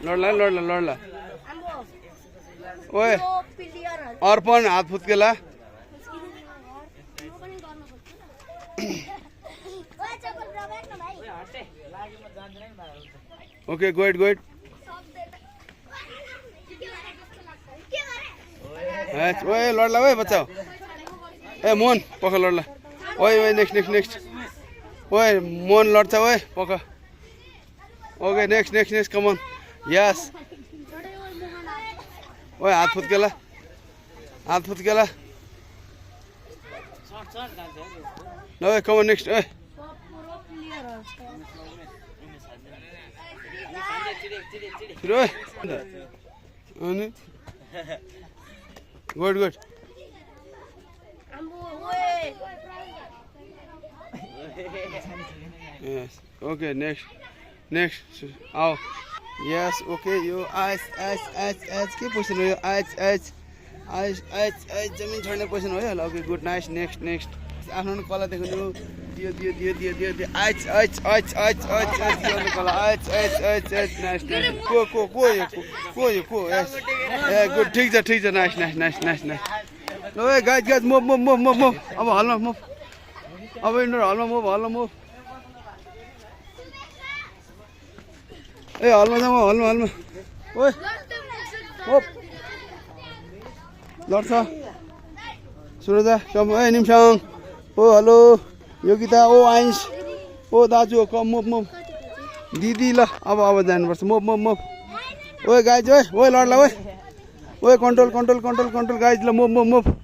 लड्ला ओए अर्पण हात फुत्केला ओके गोइट ओए लड्ला ओए बच्चा ए मोहन पख लड्ला ओए नेक्स्ट ओए मोहन लड्छ ओए पख ओके नेक्स्ट कम ऑन यस ओए हात फुत्केला ओए कम ऑन नेक्स्ट ओए ओए अनि गुड yes okay next आओ yes okay यो eyes के पोजिसन हो यो eyes जमिन छोड्ने पोजिसन हो ल ओके गुड नाइस नेक्स्ट आफ्नो कला देख्नु दियो eyes कला eyes नाइस को यस ए गुड ठीक छ नाइस ओए गाइस मुभ अब हल्ला मुभ अब इन्डोर हल्ला मुभ ए हल्ला ओए लड्छ सुरजा कम ए निमसाङ ओ हेलो योगिता ओ आइन्स ओ दाजु कम मुभ दिदी ल अब जानुपर्छ मुभ ओए गाइज ओए लड्ला ओए कन्ट्रोल गाइज ल मुभ